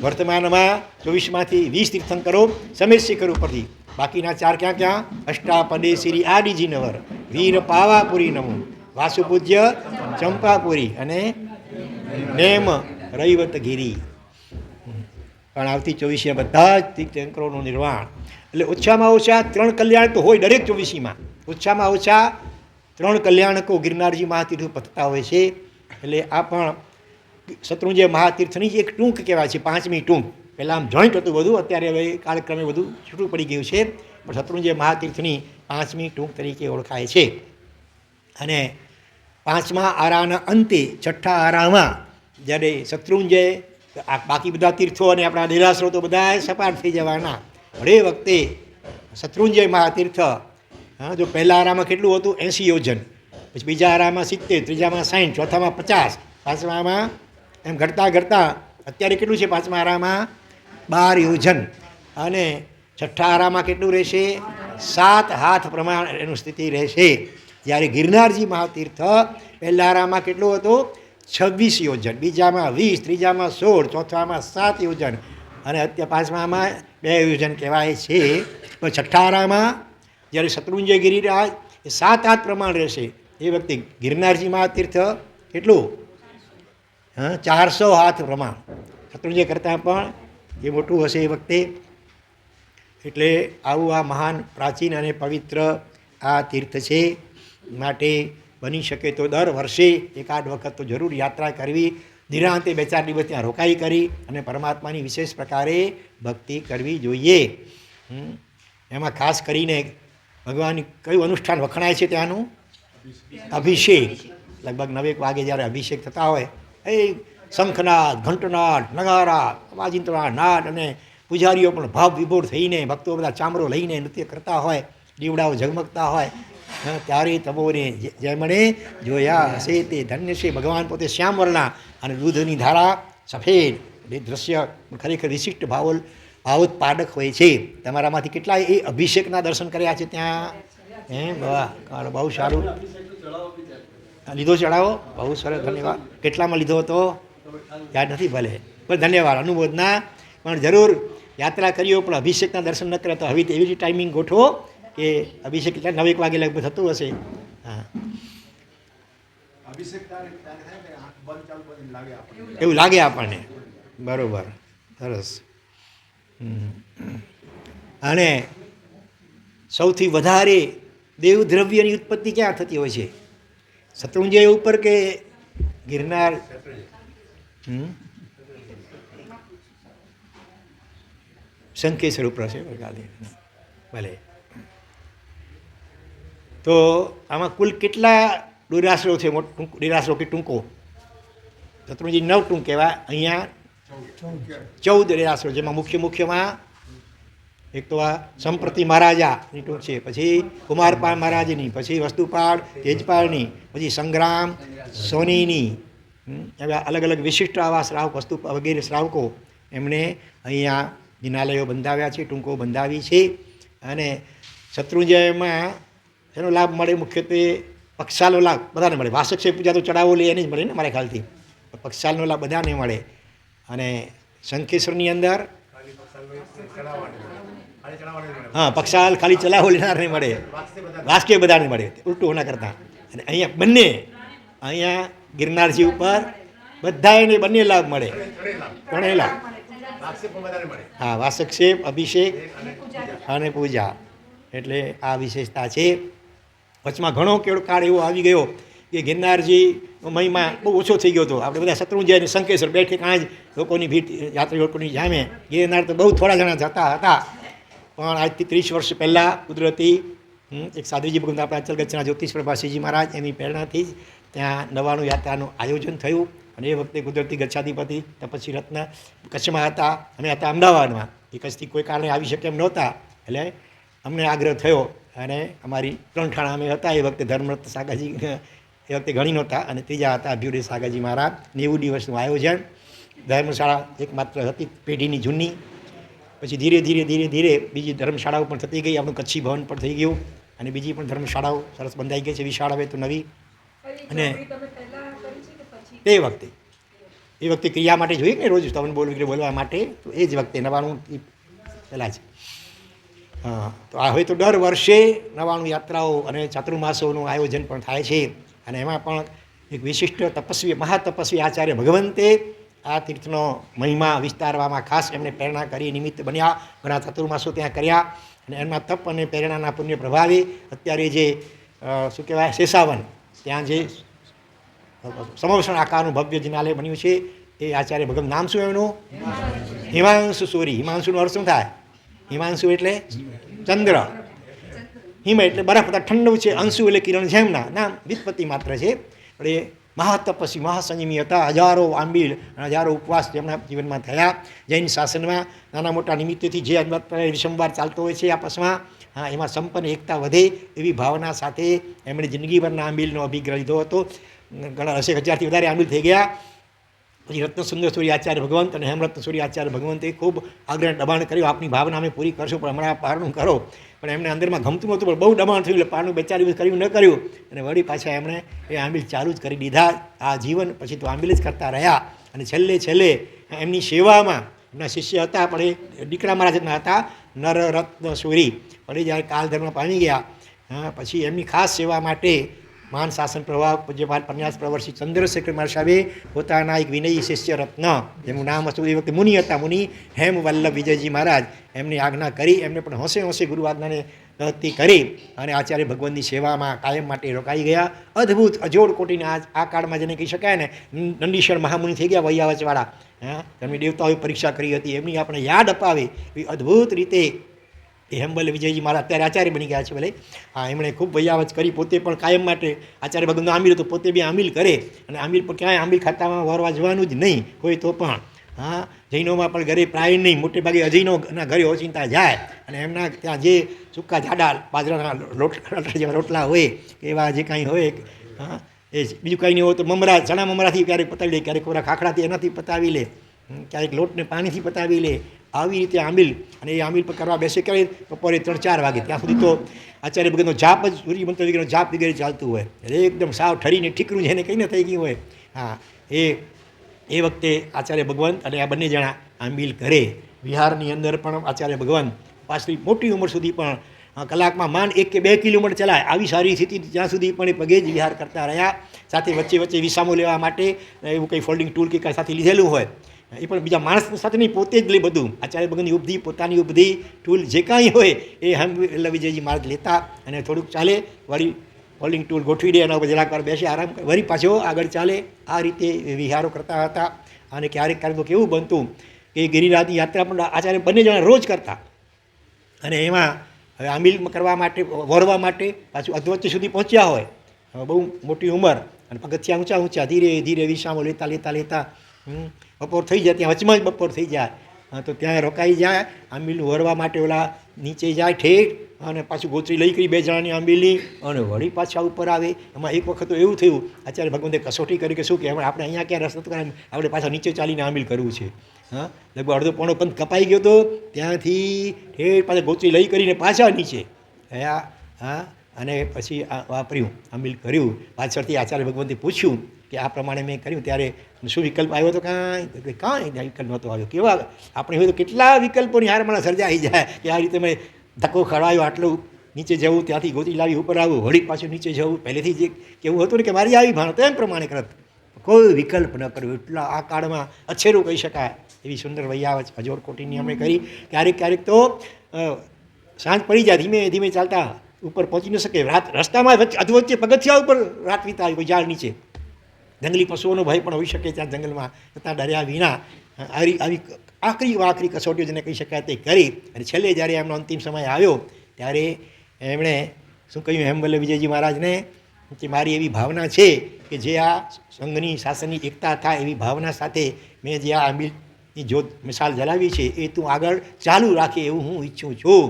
વર્તમાનમાં 24માંથી 20 તીર્થંકરો સમેત શિખર ઉપરથી, બાકીના 4 ક્યાં? અષ્ટાપદે શ્રી આદિજીનવર, વીર પાવાપુરી નમો, વાસુપૂજ્ય ચંપાપુરી અને નેમ રૈવતગીરી. પણ આવતી 24 બધા જ તીર્થંકરોનું નિર્વાણ એટલે ઓછામાં ઓછા 3 કલ્યાણ તો હોય દરેક 24માં. ઓછામાં ઓછા 3 કલ્યાણકો ગિરનારજી મહાતીર્થ પથતા હોય છે. એટલે આ પણ શત્રુંજય મહાતીર્થની જ એક ટૂંક કહેવાય છે, 5મી ટૂંક. પહેલાં આમ જોઈન્ટ હતું બધું, અત્યારે હવે કાળક્રમે બધું છૂટું પડી ગયું છે, પણ શત્રુંજય મહાતીર્થની 5મી ટૂંક તરીકે ઓળખાય છે. અને 5મા આરાના અંતે 6ઠ્ઠા આરામાં જ્યારે શત્રુંજય, બાકી બધા તીર્થો અને આપણા દેરાસરો તો બધા સપાટ થઈ જવાના, પણ એ વખતે શત્રુંજય મહાતીર્થ, જો પહેલા આરામાં કેટલું હતું 80 યોજન, પછી બીજા આરામાં 70, ત્રીજામાં 60, ચોથામાં 50, પાંચમામાં એમ ઘટતા ઘટતા અત્યારે કેટલું છે 5મા આરામાં 12 યોજન, અને 6ઠ્ઠા આરામાં કેટલું રહેશે 7 હાથ પ્રમાણ એનું સ્થિતિ રહેશે. જ્યારે ગિરનારજી મહાતીર્થ પહેલા આરામાં કેટલું હતું 26 યોજન, બીજામાં 20, ત્રીજામાં 16, ચોથામાં 7 યોજન, અને અત્યારે 5મામાં 2 યોજન કહેવાય છે. પણ 6ઠ્ઠા આરામાં જ્યારે શત્રુંજય ગિરિરાજ એ 7 હાથ પ્રમાણ રહેશે, એ વખતે ગિરનારજી મહાતીર્થ કેટલું 400 હાથ પ્રમાણ, શત્રુંજય કરતાં પણ એ મોટું હશે એ વખતે. એટલે આવું આ મહાન પ્રાચીન અને પવિત્ર આ તીર્થ છે. માટે બની શકે તો દર વર્ષે એકાદ વખત તો જરૂર યાત્રા કરવી, નિરાંતે 2-4 દિવસ ત્યાં રોકાઈ કરી અને પરમાત્માની વિશેષ પ્રકારે ભક્તિ કરવી જોઈએ. એમાં ખાસ કરીને ભગવાનની કયું અનુષ્ઠાન વખણાય છે ત્યાંનું અભિષેક. લગભગ 9 વાગે જ્યારે અભિષેક થતા હોય, એ શંખનાદ, ઘંટનાદ, નગારા, વાજિંત્રના નાદ, અને પૂજારીઓ પણ ભાવ વિભોર થઈને, ભક્તો બધા ચામરો લઈને નૃત્ય કરતા હોય, દીવડાઓ ઝગમગતા હોય, ત્યારે તમોને જેમણે જોયા હશે તે ધન્ય છે. ભગવાન પોતે શ્યામવર્ણા અને દૂધની ધારા સફેદ, એ દ્રશ્ય ખરેખર વિશિષ્ટ ભાવોત્પાદક હોય છે. તમારામાંથી કેટલાય એ અભિષેકના દર્શન કર્યા છે ત્યાં? બહુ સારું. લીધો ચડાવો? બહુ સરસ, ધન્યવાદ. કેટલામાં લીધો હતો યાદ નથી, ભલે પણ ધન્યવાદ, અનુમોદના. પણ જરૂર યાત્રા કરીઓ પણ અભિષેકના દર્શન ન કરે તો હવે એવી રીતે ટાઈમિંગ ગોઠવો કે અભિષેક એટલે 9 વાગે લગભગ થતું હશે. હા, એવું લાગે આપણને. બરાબર, સરસ. અને સૌથી વધારે દેવદ્રવ્યની ઉત્પત્તિ ક્યાં થતી હોય છે? શત્રુંજય ઉપર કે ગિરનાર? શંખેશ્વર ઉપર છે. ભલે. તો આમાં કુલ કેટલા ડેરાસરો છે? ડેરાસરો કે ટૂંકો? શત્રુંજય 9 ટૂંક કહેવાય. અહીંયા 14 ડેરાસરો, જેમાં મુખ્યમાં એક તો આ સંપ્રતિ મહારાજાની ટૂંક છે, પછી કુમારપાળ મહારાજની, પછી વસ્તુપાળ તેજપાળની, પછી સંગ્રામ સોનીની, એવા અલગ અલગ વિશિષ્ટ આવા શ્રાવક, વસ્તુ વગેરે શ્રાવકો એમણે અહીંયા જિનાલયો બંધાવ્યા છે, ટૂંકો બંધાવી છે. અને શત્રુંજયમાં એનો લાભ મળે મુખ્યત્વે પક્ષાલો લાભ બધાને મળે. વાસક્ષે પૂજા તો ચડાવો લે એને જ મળે ને મારા ખ્યાલથી, પક્ષાલનો લાભ બધાને મળે. અને શંખેશ્વરની અંદર પક્ષાલ ખાલી ચલાવો લેનારને મળે, વાસ્કે બધાને મળે, ઉલટું હોના કરતાં. અને અહીંયા બંને, અહીંયા ગિરનારજી ઉપર બધાને બંને લાભ મળે, ત્રણેય લાભ. હા, વાસક્ષેપ, અભિષેક અને પૂજા, એટલે આ વિશેષતા છે. વચમાં ઘણો કેવળ કાળ એવો આવી ગયો કે ગિરનારજી મહિમા બહુ ઓછો થઈ ગયો હતો. આપણે બધા શત્રુંજય અને શંખેશ્વર બેઠે કાંઈ જ લોકોની ભીડ, યાત્રીઓ લોકોની જામે. ગિરનાર તો બહુ થોડા જણા જતા હતા. પણ આજથી 30 વર્ષ પહેલાં કુદરતી એક સાધુજી ભગવંત આપણા અચલગચ્છના જ્યોતિષ પ્રભાસિંહજી મહારાજ એની પ્રેરણાથી જ ત્યાં 99 યાત્રાનું આયોજન થયું. અને એ વખતે કુદરતી ગચ્છાધિપતિ તપસ્વી રત્ન કચ્છમાં હતા, અમે હતા અમદાવાદમાં. એ કચ્છથી કોઈ કારણે આવી શકે એમ નહોતા, એટલે અમને આગ્રહ થયો અને અમારી 3 ઠાણા અમે હતા એ વખતે. ધર્મરત્ન સાગાજી એ વખતે ગણી નહોતા, અને ત્રીજા હતા અભ્યુદય સાગાજી મહારાજ. 90 દિવસનું આયોજન. ધર્મશાળા એકમાત્ર હતી પેઢીની જૂની. પછી ધીરે ધીરે બીજી ધર્મશાળાઓ પણ થતી ગઈ. આપણું કચ્છી ભવન પણ થઈ ગયું, અને બીજી પણ ધર્મશાળાઓ સરસ બંધાઈ ગઈ છે, વિશાળ હવે તો નવી. અને એ વખતે ક્રિયા માટે જોઈએ ને રોજ તમને બોલવા માટે, તો એ જ વખતે 99 પહેલાં જ. હા, તો આ હવે તો દર વર્ષે 99 યાત્રાઓ અને ચાતુર્માસોનું આયોજન પણ થાય છે. અને એમાં પણ એક વિશિષ્ટ તપસ્વી, મહાતપસ્વી આચાર્ય ભગવંતે આ તીર્થનો મહિમા વિસ્તારવામાં ખાસ એમને પ્રેરણા કરી, નિમિત્ત બન્યા. ઘણા ચાતુર્માસો ત્યાં કર્યા, અને એમના તપ અને પ્રેરણાના પુણ્ય પ્રભાવે અત્યારે જે શું કહેવાય શેષાવન, ત્યાં જે સમવસણ આકારનું ભવ્ય જિનાલય બન્યું છે. એ આચાર્ય ભગવાન નામ શું એમનું? હિમાંશુ સૂરી. હિમાંશુનો અર્થ શું થાય? હિમાંશુ એટલે ચંદ્ર, હિમ એટલે બરફ, ઠંડુ છે, અંશુ એટલે કિરણ, જેમના નામ વ્યુત્પત્તિ માત્ર છે. પણ એ મહાતપસ્વી મહાસંયમી હતા. હજારો આંબીલ અને હજારો ઉપવાસ તેમના જીવનમાં થયા. જૈન શાસનમાં નાના મોટા નિમિત્તોથી જે વિષમવાર ચાલતો હોય છે આપસમાં, એમાં સંપન્ન એકતા વધે એવી ભાવના સાથે એમણે જિંદગીભરના આંબીલનો અભિગ્રહ લીધો હતો. ઘણા 10,000થી વધારે આંબીલ થઈ ગયા. પછી રત્નસુંદર સૂર્ય આચાર્ય ભગવંત અને હેમરત્ન સૂર્ય આચાર્ય ભગવંતે ખૂબ આગ્રહ દબાણ કર્યું, આપની ભાવના અમે પૂરી કરશું, પણ હમણાં પારણું કરો. પણ એમને અંદરમાં ગમતું નહોતું, પણ બહુ દબાણ થયું એટલે પારણું 2-4 દિવસ કર્યું ન કર્યું, અને વળી પાછા એમણે એ આંબીલ ચાલુ જ કરી દીધા. આ જીવન પછી તો આંબીલ જ કરતા રહ્યા. અને છેલ્લે એમની સેવામાં એમના શિષ્ય હતા, પણ એ દીકરા મહારાજના હતા, નરરત્ન સૂરી. પણ એ જ્યારે કાલધર્મ પામી ગયા, પછી એમની ખાસ સેવા માટે મહાન શાસન પ્રભાવ પૂજ્યપાદ પન્યાસ પ્રવર્ષી ચંદ્રશેખર મહારાજ સાહેબે પોતાના એક વિનયી શિષ્ય રત્ન, જેનું નામ હતું એ વખતે મુનિ હતા, મુનિ હેમ વલ્લભ વિજયજી મહારાજ, એમની આજ્ઞા કરી. એમને પણ હોંશે ગુરુ આજ્ઞાને ભક્તિ કરી અને આચાર્ય ભગવાનની સેવામાં કાયમ માટે રોકાઈ ગયા. અદ્ભુત અજોડ કોટીના આ કાળમાં જેને કહી શકાય ને, નંદીશ્વર મહામુનિ થઈ ગયા વૈયાવચવાળા. તેમની દેવતાઓએ પરીક્ષા કરી હતી, એમની આપણે યાદ અપાવે એવી અદ્ભુત રીતે એ હેમવલ્લભ વિજયજી મહારાજ અત્યારે આચાર્ય બની ગયા છે. ભલે એમણે ખૂબ વૈયાવચ કરી, પોતે પણ કાયમ માટે આચાર્ય ભગવાનનો આમિલ હતો, પોતે બી આમિલ કરે. અને આમિલ પર ક્યાંય આમિલ ખાતામાં વરવા જવાનું જ નહીં કોઈ તો પણ. જૈનોમાં પણ ઘરે પ્રાય નહીં, મોટે ભાગે અજૈનોના ઘરે ઓચિંતા જાય. અને એમના ત્યાં જે સૂકા જાડા બાજરાના રોટલા જેવા રોટલા હોય એવા જે કાંઈ હોય, એ બીજું કાંઈ નહીં હોય તો મમરા, ચણા મમરાથી ક્યારેક પતાવી લે, ક્યારેક કોરા ખાખરાથી એનાથી પતાવી લે, ક્યારેક લોટને પાણીથી પતાવી લે. આવી રીતે આંબીલ, અને એ આંબીલ પર કરવા બેસે કરે બપોરે 3-4 વાગે. ત્યાં સુધી તો આચાર્ય ભગતનો જાપ જ, સૂર્યમંત્ર વગેરેનો જાપ વગેરે ચાલતું હોય, એટલે એકદમ સાવ ઠરીને ઠીકરું જેને કહીને થઈ ગયું હોય. એ વખતે આચાર્ય ભગવંત અને આ બંને જણા આંબીલ કરે. વિહારની અંદર પણ આચાર્ય ભગવાન પાછલી મોટી ઉંમર સુધી પણ કલાકમાં માંડ 1 કે 2 કિલોમીટર ચલાય આવી સારી સ્થિતિ ત્યાં સુધી પણ એ પગે જ વિહાર કરતા રહ્યા. સાથે વચ્ચે વિસામો લેવા માટે એવું કંઈ ફોલ્ડિંગ ટૂલ કે કાંઈ સાથે લીધેલું હોય, એ પણ બીજા માણસ સાથે નહીં, પોતે જ લે બધું. આચાર્ય ભગવાનની ઉપધિ, પોતાની ઉપધિ, ટૂલ જે કાંઈ હોય એ હેમવલ્લભ વિજયજી મહારાજ લેતા અને થોડુંક ચાલે, વળી ફોલ્ડિંગ ટૂલ ગોઠવી દે, એના ઉપર જરાક વાર બેસે, આરામ કરે, વળી પાછો આગળ ચાલે. આ રીતે વિહારો કરતા હતા. અને ક્યારેક તો કેવું બનતું કે ગિરિરાજની યાત્રા પણ આચાર્ય બંને જણા રોજ કરતા. અને એમાં હવે આંબીલ કરવા માટે, વરવા માટે પાછું અધવચ્ચે સુધી પહોંચ્યા હોય, બહુ મોટી ઉંમર, અને પગથિયા ઊંચા ધીરે ધીરે વિસામો લેતા બપોર થઈ જાય. ત્યાં વચમાં જ બપોર થઈ જાય તો ત્યાં રોકાઈ જાય. આંબીલ વરવા માટે ઓલા નીચે જાય ઠેઠ, અને પાછું ગોત્રી લઈ કરી 2 જણાની આંબીલની, અને વળી પાછા ઉપર આવે. એમાં એક વખત તો એવું થયું, આચાર્ય ભગવંતે કસોટી કરી કે શું કે આપણે અહીંયા ક્યાં રસ્તો કરાય, આપણે પાછા નીચે ચાલીને આંબીલ કરવું છે. લગભગ અડધો પોણો પંથ કપાઈ ગયો તો ત્યાંથી ઠેઠ પાછા ગોત્રી લઈ કરીને પાછા નીચે ગયા. અને પછી વાપર્યું, આંબીલ કર્યું. પાછળથી આચાર્ય ભગવંતે પૂછ્યું કે આ પ્રમાણે મેં કર્યું ત્યારે શું વિકલ્પ આવ્યો તો? કાંઈ વિકલ્પ નહોતો આવ્યો. કેવા આપણે હોય તો કેટલા વિકલ્પોની હારમાળા સર્જાઈ જાય કે આ રીતે મેં ધક્કો ખવડાવ્યો, આટલું નીચે જવું, ત્યાંથી ગોતી લાવી ઉપર આવવું, વળી પાછું નીચે જવું. પહેલેથી જે કેવું હતું ને કે મારી આવી ભાણ, તો એમ પ્રમાણે કરત, કોઈ વિકલ્પ ન કર્યો. એટલા આ કાળમાં અછેરું કહી શકાય એવી સુંદર વૈયાવચ અજોડ કોટીની અમે કરી. ક્યારેક તો સાંજ પડી જાય, ધીમે ધીમે ચાલતા ઉપર પહોંચી ન શકે, રાત રસ્તામાં અધવચ્ચે પગથિયા ઉપર રાત વિતાવી, કોઈ ઝાડ નીચે. જંગલી પશુઓનો ભય પણ હોઈ શકે ત્યાં જંગલમાં, છતાં ડર્યા વિના આવી આખરી કસોટીઓ જેને કહી શકાય તે કરી. અને છેલ્લે જ્યારે એમનો અંતિમ સમય આવ્યો ત્યારે એમણે શું કહ્યું હેમવલ્લભ વિજયજી મહારાજને કે મારી એવી ભાવના છે કે જે આ સંઘની શાસનની એકતા થાય એવી ભાવના સાથે મેં જે આ આંબીલની જ્યોત મિસાલ જલાવી છે એ તું આગળ ચાલુ રાખે એવું હું ઈચ્છું છું.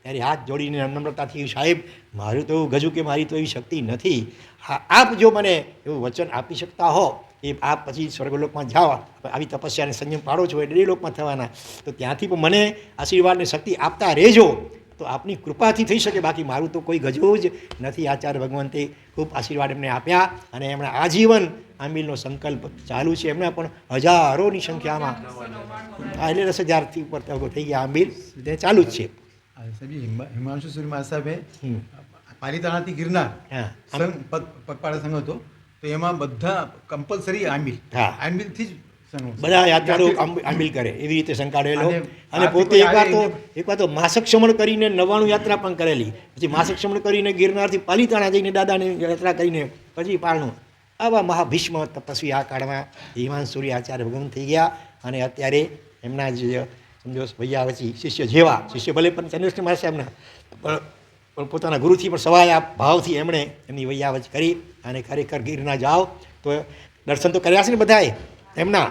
ત્યારે હાથ જોડીને નમ્રતાથી, સાહેબ મારું તો ગજુ કે મારી તો એવી શક્તિ નથી, આપ જો મને એવું વચન આપી શકતા હો એ આપ પછી સ્વર્ગલોકમાં જાઓ, આવી તપસ્યાને સંયમ પાડો છો એટલે એ લોકમાં થવાના, તો ત્યાંથી પણ મને આશીર્વાદને શક્તિ આપતા રહેજો, તો આપની કૃપાથી થઈ શકે, બાકી મારું તો કોઈ ગજવું જ નથી. આચાર્ય ભગવંતે ખૂબ આશીર્વાદ એમને આપ્યા અને એમણે આજીવન આંબીલનો સંકલ્પ ચાલુ છે. એમના પણ હજારોની સંખ્યામાં, એટલે 10,000થી ઉપર થઈ ગયા આંબીલ, ચાલુ જ છે. હિમાંશુ સૂરી મહારાજ સાહેબે પાલીતાણાથી ગિરનાર પગપાળા સંઘ હતો, તો એમાં બધા કમ્પલસરી આંબીલથી જ બધા યાત્રાળુ આંબીલ કરે એવી રીતે સંકળાયેલો. અને પોતે એકવાર તો માસક શ્રમણ કરીને 99 યાત્રા પણ કરેલી. પછી માસક શ્રમણ કરીને ગિરનારથી પાલીતાણા જઈને દાદાની યાત્રા કરીને પછી પારણું. આવા મહાભીષ્મ તપસ્વી આ કાળમાં હિમાંશુરી આચાર્ય ભગવાન થઈ ગયા અને અત્યારે એમના જ સમજો વૈયાવચી શિષ્ય ભલે પણ ચંદ્રકૃષ્ણ મહારાજ સાહેબના પણ પોતાના ગુરુથી પણ સવાયા ભાવથી એમણે એમની વૈયાવચ કરી અને ખરેખર ગીરના જાઓ તો દર્શન તો કર્યા છે ને બધાએ એમના.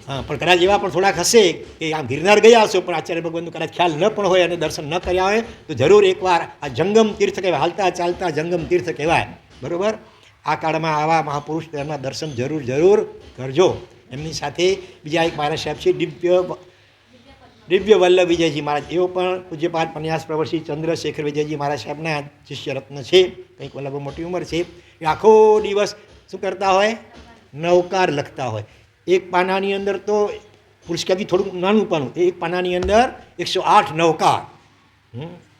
હા, પણ કદાચ એવા પણ થોડાક હશે કે આમ ગિરનાર ગયા હશો પણ આચાર્ય ભગવાનનું કદાચ ખ્યાલ ન પણ હોય અને દર્શન ન કર્યા હોય તો જરૂર એકવાર આ જંગમ તીર્થ કહેવાય, હાલતા ચાલતા જંગમ તીર્થ કહેવાય, બરાબર. આ કાળમાં આવા મહાપુરુષ તેમના દર્શન જરૂર કરજો. એમની સાથે બીજા એક મહારાજ સાહેબ છે દિવ્ય વલ્લભ વિજયજી મહારાજ, એવો પણ પૂજ્યપાદ પન્યાસ પ્રવર્ષી ચંદ્રશેખર વિજયજી મહારાજ સાહેબના શિષ્ય રત્ન છે. કંઈક વલ્લભ મોટી ઉંમર છે. એ આખો દિવસ શું કરતા હોય? નવકાર લખતા હોય. એક પાનાની અંદર તો પુરુષકારથી થોડુંક નાનું પાનું, એક પાનાની અંદર 108 નવકાર.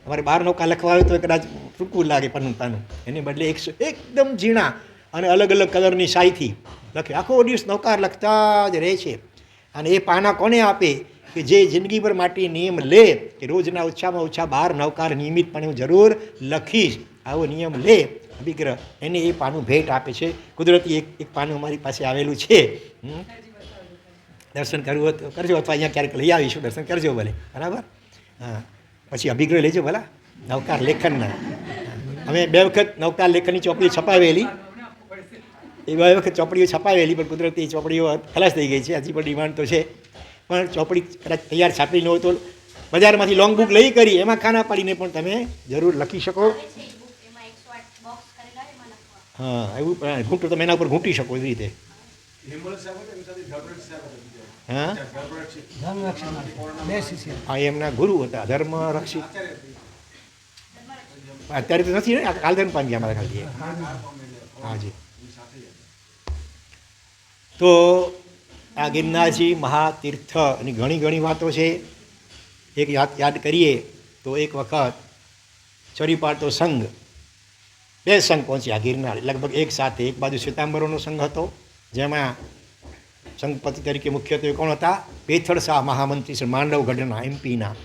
અમારે 12 નવકાર લખવા આવે તો કદાચ ટૂંકું લાગે પાનું, એને બદલે 100 એકદમ ઝીણા અને અલગ અલગ કલરની શાહીથી લખે. આખો દિવસ નવકાર લખતા જ રહે છે. અને એ પાના કોને આપે? કે જે જિંદગીભર માટે નિયમ લે કે રોજના ઓછામાં ઓછા 12 નવકાર નિયમિતપણે હું જરૂર લખીશ, આવો નિયમ લે વિગ્રહ, એને એ પાનું ભેટ આપે છે. કુદરતી એક પાનું અમારી પાસે આવેલું છે. દર્શન કરવું હોય તો કરજો, અથવા અહીંયા ક્યારેક લઈ આવીશું, દર્શન કરજો ભલે, બરાબર. હા, પછી અભિગ્રહ લેજો ભલા નવકાર લેખનના. અમે 2 વખત નવકાર લેખનની ચોપડીઓ છપાવેલી, એ 2 વખત ચોપડીઓ છપાવેલી, પણ કુદરતી ચોપડીઓ ખલાસ થઈ ગઈ છે. હજી પણ ડિમાન્ડ તો છે, પણ ચોપડી કદાચ તૈયાર છાપી ન હોય તો બજારમાંથી લોંગ બુક લઈ કરી એમાં ખાના પાડીને પણ તમે જરૂર લખી શકો. હા, એવું ઘૂંટો તમે એના ઉપર ઘૂંટી શકો એવી રીતે. હા, એમના ગુરુ હતા ધર્મરક્ષિત. અત્યારે તો નથી ને, કાલધર્મ પામી ગયા મારા ખાલી. હાજી. તો આ ગિરનારજી મહાતીર્થની ઘણી વાતો છે. એક યાદ કરીએ તો એક વખત ચરી પાડતો સંઘ, 2 સંઘ પહોંચ્યા ગિરનાર લગભગ એક સાથે. એક બાજુ શ્વેતાંબરોનો સંઘ હતો, જેમાં સંઘપતિ તરીકે મુખ્યત્વે કોણ હતા? પેથળ શાહ મહામંત્રી છે માંડવગઢના એમપીના.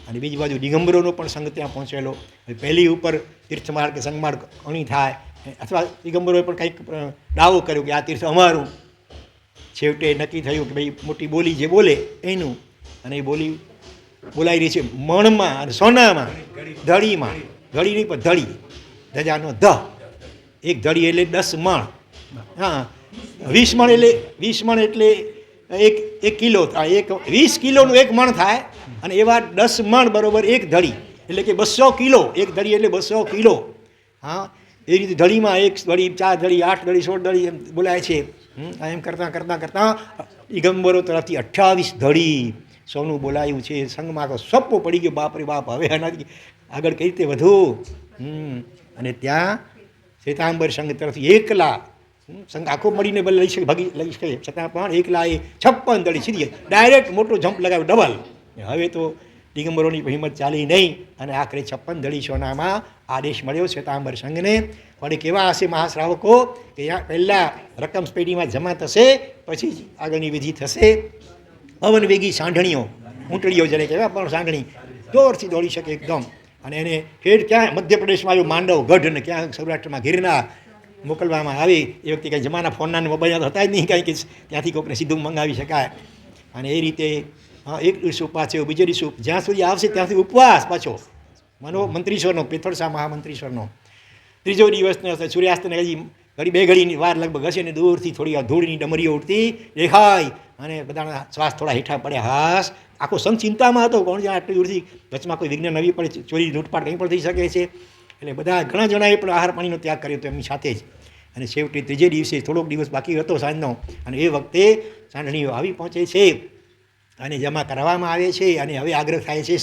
અને બીજી બાજુ દિગંબરોનો પણ સંઘ ત્યાં પહોંચેલો. પહેલી ઉપર તીર્થમાર્ગ કે સંઘમાર્ગ ઘણી થાય, અથવા દિગંબરોએ પણ કંઈક દાવો કર્યો કે આ તીર્થ અમારું. છેવટે નક્કી થયું કે ભાઈ મોટી બોલી જે બોલે એનું, અને એ બોલી બોલાઈ રહી છે મણમાં અને સોનામાં, ધડીમાં, ધડી નહીં પણ ધડી, ધજાનો ધ. એક ધડી એટલે 10 મણ. હા, 20 મણ એટલે એક કિલો થાય. 20 કિલોનું 1 મણ થાય, અને એવા 10 મણ બરોબર એક ધડી, એટલે કે 200 કિલો. એક ધડી એટલે 200 કિલો. હા, એ રીતે ધડીમાં 1 ધડી, 4 ધડી, 8 ધડી, 16 ધડી એમ બોલાય છે. એમ કરતાં દિગંબરો તરફથી 28 ધડી સોનું બોલાયું છે. સંઘમાં તો સપ્પો પડી ગયો, બાપરે બાપ, હવે આનાથી આગળ કઈ રીતે વધુ. અને ત્યાં શ્વેતાંબર સંઘ તરફથી એકલા, સંઘ આખો મળીને ભલે લઈ શકે છતાં પણ એકલા એ 56 ધડી સીધી ડાયરેક્ટ મોટો જમ્પ લગાવ્યો, ડબલ. હવે તો દિગંબરોની હિંમત ચાલી નહીં, અને આખરે 56 ધડી સોનામાં આદેશ મળ્યો શ્વેતાંબર સંઘને. પણ કેવા હશે મહાશ્રાવકો કે પહેલાં રકમ પેઢીમાં જમા થશે, પછી જ આગળની વિધિ થશે. પવનવેગી સાંઢણીઓ, ઊંટડીઓ જેને કહેવાય, પણ સાંઢણી જોરથી દોડી શકે એકદમ. અને એને ઠેઠ ક્યાં મધ્યપ્રદેશમાં આવ્યું માંડવગઢ, ને ક્યાં સૌરાષ્ટ્રમાં ગિરનાર મોકલવામાં આવી. એ વખતે કંઈ જમાના ફોનના મોબાઈલ હતા જ નહીં કાંઈ કે ત્યાંથી કોઈકને સીધું મંગાવી શકાય. અને એ રીતે એક દિવસ ઉપવાસ છે, બીજો દિવસ જ્યાં સુધી આવશે ત્યાં સુધી ઉપવાસ પાછો મંત્રીશ્વરનો, પેથળ શાહ મહામંત્રીશ્વરનો. ત્રીજો દિવસનો સૂર્યાસ્તને હજી ઘડી 2 ઘડીની વાર લગભગ હશે ને, દૂરથી થોડી ધૂળની ડમરીઓ ઉડતી દેખાય, અને બધાના શ્વાસ થોડા હેઠા પડ્યા. હાસ, આખો સંઘ ચિંતામાં હતો, કોણ જાણે આટલી દૂરથી વચમાં કોઈ વિઘ્ન નવી પડે, ચોરી લૂંટપાટ કંઈ પણ થઈ શકે છે. એટલે બધા ઘણા જણાએ પણ આહાર પાણીનો ત્યાગ કર્યો હતો એમની સાથે જ. અને છેવટે ત્રીજે દિવસે થોડોક દિવસ બાકી હતો સાંજનો, અને એ વખતે સાંઢણીઓ આવી પહોંચે છે અને જમા કરવામાં આવે છે. અને હવે આગ્રહ થાય છે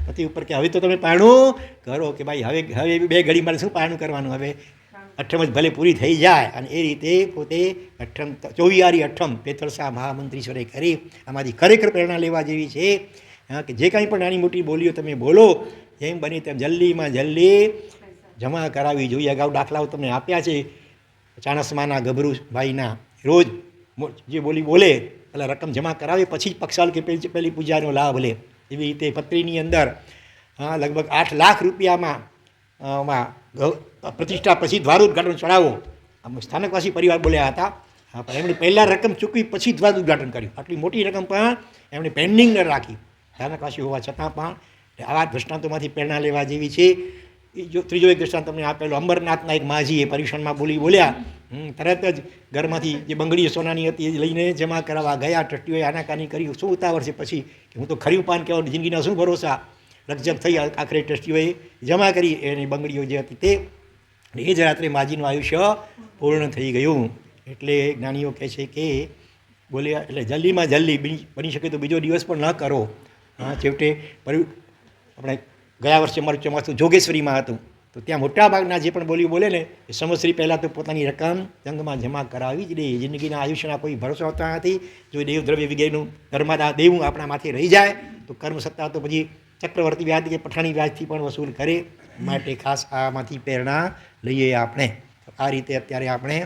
પતિ ઉપર કે હવે તો તમે પારણું કરો, કે ભાઈ હવે 2 ઘડી મારે શું પારણું કરવાનું, હવે અઠમ જ ભલે પૂરી થઈ જાય. અને એ રીતે પોતે અઠમ, 24 અઠમ પેથળ શાહ મહામંત્રીશ્વરે કરી. આમાંથી ખરેખર પ્રેરણા લેવા જેવી છે કે જે કાંઈ પણ નાની મોટી બોલીઓ તમે બોલો, જેમ બને તેમ જલ્દીમાં જલ્દી જમા કરાવવી જોઈએ. અગાઉ દાખલાઓ તમને આપ્યા છે. ચાણસમાના ગભરુભાઈના રોજ જે બોલી બોલે એટલે રકમ જમા કરાવે પછી જ પક્ષાલ કે પહેલી પૂજાનો લાભ લે. એવી રીતે પત્રીની અંદર લગભગ 8 લાખ રૂપિયામાં પ્રતિષ્ઠા પછી દ્વારોદ્ઘાટન ચડાવો આમ સ્થાનકવાસી પરિવાર બોલ્યા હતા. હા, પણ એમણે પહેલાં રકમ ચૂકવી પછી દ્વાર ઉદ્ઘાટન કર્યું. આટલી મોટી રકમ પણ એમણે પેન્ડિંગ ન રાખી સ્થાનકવાસી હોવા છતાં પણ. આવા દૃષ્ટાંતોમાંથી પ્રેરણા લેવા જેવી છે. એ જો ત્રીજો એક દૃષ્ટાંત તમને આપેલો, અંબરનાથના એક માજી એ પરીક્ષણમાં બોલ્યા, તરત જ ઘરમાંથી જે બંગડી સોનાની હતી એ લઈને જમા કરાવવા ગયા. ટ્રસ્ટીઓએ આનાકાની કરી. શું ઉતાવળ છે પછી કે હું તો ખર્યું પાન કહેવાનું, જિંદગીના શું ભરોસા. રકજક થઈ. આખરે ટ્રસ્ટીઓએ જમા કરી એની બંગડીઓ જે હતી તે. એ જ રાત્રે માજીનું આયુષ્ય પૂર્ણ થઈ ગયું. એટલે જ્ઞાનીઓ કહે છે કે બોલ્યા એટલે જલ્દીમાં જલ્દી બની શકે તો બીજો દિવસ પણ ન કરો. છેવટે આપણે ગયા વર્ષે મારું ચોમાસું જોગેશ્વરીમાં હતું, તો ત્યાં મોટાભાગના જે પણ બોલે ને એ સંવત્સરી પહેલાં તો પોતાની રકમ સંઘમાં જમા કરાવી જ દે. જિંદગીના આયુષ્યના કોઈ ભરોસો હોતા નથી. જો દેવ દ્રવ્ય વગેરેનું ઘરમાં દેવું આપણા માથે રહી જાય તો કર્મ સત્તા તો પછી ચક્રવર્તી વ્યાજ કે પઠાણી વ્યાજથી પણ વસૂલ કરે. માટે ખાસ આમાંથી પ્રેરણા લઈએ આપણે. આ રીતે અત્યારે આપણે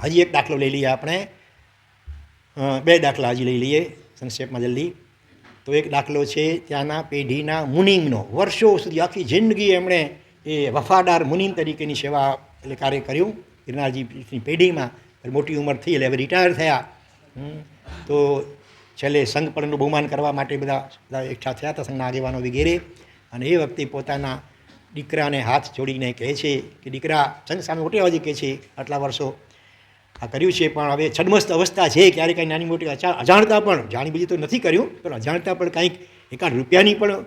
હજી એક દાખલો લઈ લઈએ આપણે. 2 દાખલા હજી લઈ લઈએ સંક્ષેપમાં જલ્દી. તો એક દાખલો છે ત્યાંના પેઢીના મુનિમનો. વર્ષો સુધી આખી જિંદગી એમણે એ વફાદાર મુનિમ તરીકેની સેવા એટલે કાર્ય કર્યું ગિરનારજીની પેઢીમાં. મોટી ઉંમર થઈ એટલે હવે રિટાયર થયા. તો છેલ્લે સંઘ પણનું બહુમાન કરવા માટે બધા એકઠા થયા હતા, સંઘના આગેવાનો વગેરે. અને એ વખતે પોતાના દીકરાને હાથ જોડીને કહે છે કે દીકરા, સંઘ સામે મોટી અવાજે કહે છે આટલા વર્ષો આ કર્યું છે પણ હવે છડમસ્ત અવસ્થા છે, ક્યારે કાંઈ નાની મોટી અજાણતા પણ, જાણી બીજી તો નથી કર્યું પણ અજાણતા પણ કાંઈક એકાદ રૂપિયાની પણ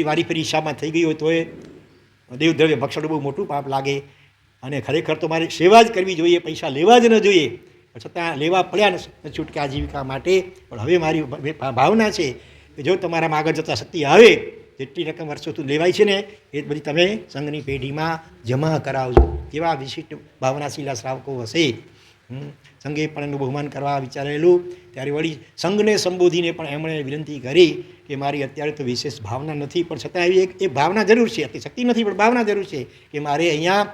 વારી ફેરી હિસાબમાં થઈ ગઈ હોય તો એ દેવદ્રવ્ય ભક્ષણ બહુ મોટું પાપ લાગે. અને ખરેખર તો મારે સેવા જ કરવી જોઈએ, પૈસા લેવા જ ન જોઈએ. છતાં લેવા પડ્યા ને છૂટકે આજીવિકા માટે. પણ હવે મારી ભાવના છે કે જો તમારામાં આગળ જતાં શક્તિ આવે, જેટલી રકમ વર્ષોથી લેવાય છે ને એ બધી તમે સંઘની પેઢીમાં જમા કરાવજો. કેવા વિશિષ્ટ ભાવનાશીલા શ્રાવકો હશે. સંઘે પણ એનું બહુમાન કરવા વિચારેલું. ત્યારે વળી સંઘને સંબોધીને પણ એમણે વિનંતી કરી કે મારી અત્યારે તો વિશેષ ભાવના નથી, પણ છતાં એવી એક ભાવના જરૂર છે. અત્યારે શક્તિ નથી પણ ભાવના જરૂર છે કે મારે અહીંયા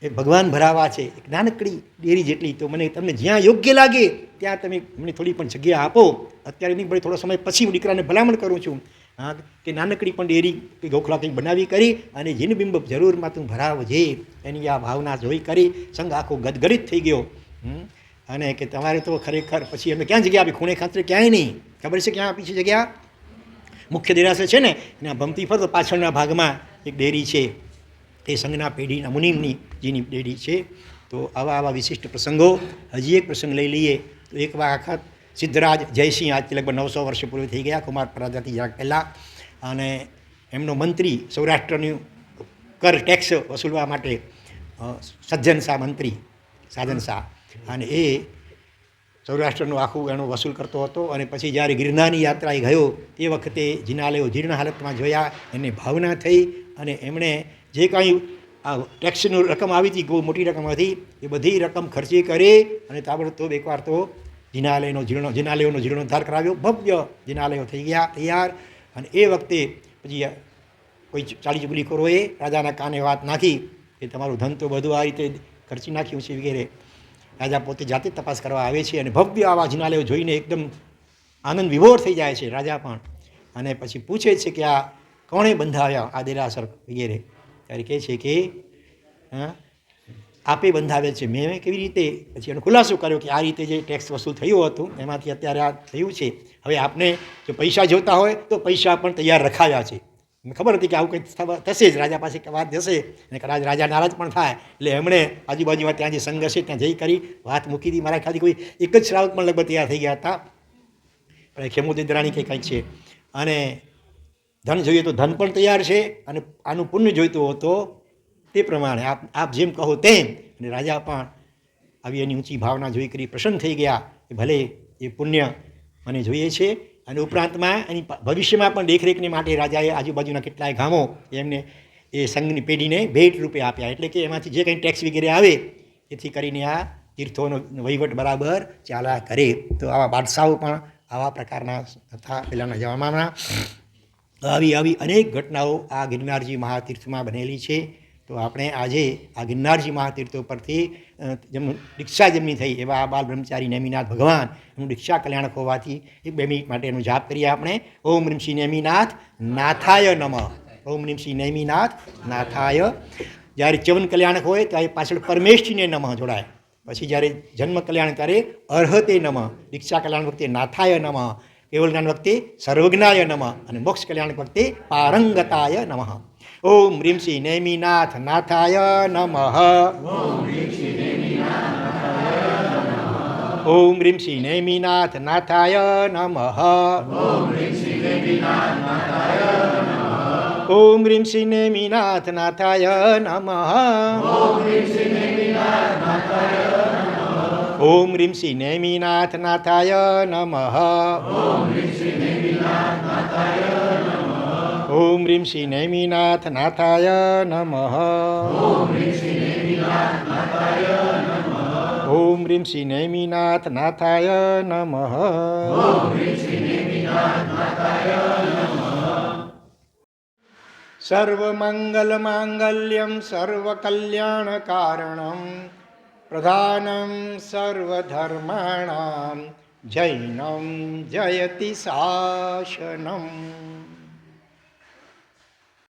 એક ભગવાન ભરાવા છે, એક નાનકડી ડેરી જેટલી. તો મને તમને જ્યાં યોગ્ય લાગે ત્યાં તમે મને થોડી પણ જગ્યા આપો. અત્યારે નહીં પણ થોડો સમય પછી હું દીકરાને ભલામણ કરું છું કે નાનકડી પણ ડેરી કે ગોખલા કંઈક બનાવી કરી અને જીનબિંબ જરૂરમાં તું ભરાવજે. એની આ ભાવના જોઈ કરી સંઘ આખો ગદગદિત થઈ ગયો. અને કે તમારે તો ખરેખર પછી એમને ક્યાં જગ્યા આપી? ખૂણે ખાતરે ક્યાંય નહીં. ખબર છે ક્યાં આપી છે જગ્યા? મુખ્ય દેરાસર છે ને એના ભમતી ફરતો પાછળના ભાગમાં એક ડેરી છે, એ સંઘના પેઢીના મુનિમની જેની ડેરી છે. તો આવા વિશિષ્ટ પ્રસંગો. હજી એક પ્રસંગ લઈ લઈએ તો એક વખત સિદ્ધરાજ જયસિંહ, આજથી લગભગ 900 વર્ષ પૂર્વે થઈ ગયા, કુમાર પ્રજાતિ જરાક પહેલાં. અને એમનો મંત્રી સૌરાષ્ટ્રનું કર ટેક્સ વસૂલવા માટે સજ્જન શાહ મંત્રી, સાજન શાહ, અને એ સૌરાષ્ટ્રનું આખું એનો વસૂલ કરતો હતો. અને પછી જ્યારે ગિરનારની યાત્રાએ ગયો તે વખતે જિનાલયો જીર્ણ હાલતમાં જોયા, એને ભાવના થઈ અને એમણે જે કાંઈ આ ટેક્સની રકમ આવી હતી, બહુ મોટી રકમ હતી, એ બધી રકમ ખર્ચી કરી અને તાબડતોબ એકવાર તો જિનાલયોનો જીર્ણોદ્ધાર કરાવ્યો. ભવ્ય જિનાલયો થઈ ગયા તૈયાર. અને એ વખતે પછી કોઈ ચાલી ચુગલીખોરોએ રાજાના કાને વાત નાખી કે તમારું ધન તો બધું આ રીતે ખર્ચી નાખ્યું છે વગેરે. રાજા પોતે જાતે તપાસ કરવા આવે છે અને ભવ્ય આવા જિનાલયો જોઈને એકદમ આનંદ વિભોર થઈ જાય છે રાજા પણ. અને પછી પૂછે છે કે આ કોણે બંધાવ્યા આ દેરાસર વગેરે? ત્યારે કહે છે કે આપે બંધાવેલ છે. મેં કેવી રીતે? પછી એનો ખુલાસો કર્યો કે આ રીતે જે ટેક્સ વસૂલ થયું હતું એમાંથી અત્યારે આ થયું છે. હવે આપને જો પૈસા જોતા હોય તો પૈસા પણ તૈયાર રખાવ્યા છે. મને ખબર હતી કે આવું કંઈક થશે જ, રાજા પાસે વાત જશે અને કદાચ રાજા નારાજ પણ થાય. એટલે એમણે આજુબાજુમાં ત્યાં જે સંઘ હશે ત્યાં જઈ કરી વાત મૂકી હતી. મારા ખ્યાલથી કોઈ એક જ શ્રાવક પણ લગભગ તૈયાર થઈ ગયા હતા, પણ ખેમુદ્રાણી કે કંઈક છે. અને ધન જોઈએ તો ધન પણ તૈયાર છે અને આનું પુણ્ય જોઈતું હોય તો તે પ્રમાણે આપ જેમ કહો તેમ. અને રાજા પણ આવી એની ઊંચી ભાવના જોઈ કરી પ્રસન્ન થઈ ગયા કે ભલે એ પુણ્ય મને જોઈએ છે. અને ઉપરાંતમાં એની ભવિષ્યમાં પણ દેખરેખને માટે રાજાએ આજુબાજુના કેટલાય ગામો એમને એ સંઘની પેઢીને ભેટ રૂપે આપ્યા. એટલે કે એમાંથી જે કંઈ ટેક્સ વગેરે આવે એથી કરીને આ તીર્થોનો વહીવટ બરાબર ચાલ્યા કરે. તો આવા બાદશાહો પણ આવા પ્રકારના તથા પહેલાંના જમાનામાં આવી અનેક ઘટનાઓ આ ગિરનારજી મહાતીર્થમાં બનેલી છે. તો આપણે આજે આ ગિરનારજી મહાતીર્થો પરથી દીક્ષા જેમની થઈ એવા આ બાલ બ્રહ્મચારી નેમિનાથ ભગવાન એનું દીક્ષા કલ્યાણક હોવાથી 1-2 મિનિટ માટે એનો જાપ કરીએ આપણે. ઓમ ઋષિ નેમિનાથ નાથાય નમઃ. ઓમ રીમ શ્રી નૈમિનાથ નાથાય. જ્યારે ચ્યવન કલ્યાણક હોય ત્યારે પાછળ પરમેષ્ઠીને નમઃ જોડાય. પછી જ્યારે જન્મ કલ્યાણ કરે અર્હતે નમઃ, દીક્ષા કલ્યાણ વખતે નાથાય નમઃ, કેવલ જ્ઞાન વખતે સર્વજ્ઞાય નમઃ અને મોક્ષ કલ્યાણ વખતે પારંગતાય નમઃ. ઓમ રીમ શ્રી નૈમિનાથ નાથાય નમઃ. ઓમ રીમ શ્રી નૈમિનાથ નાથાય નમઃ. ઓમ રીમ શ્રી નૈમિનાથ નાથાય નમઃ. ઓમ રીમ શ્રી નૈમિનાથ નાથાય નમઃ. ઓમ રીમ શ્રી નૈમિનાથ નાથાય નમઃ. ઓમ રીમ શ્રી નૈમિનાથ નાથાય નમઃ. સર્વમંગલમાંગલ્યમ સર્વકલ્યાણકારણમ પ્રધાનમ સર્વધર્માણામ જૈનમ જયતિ શાસનમ.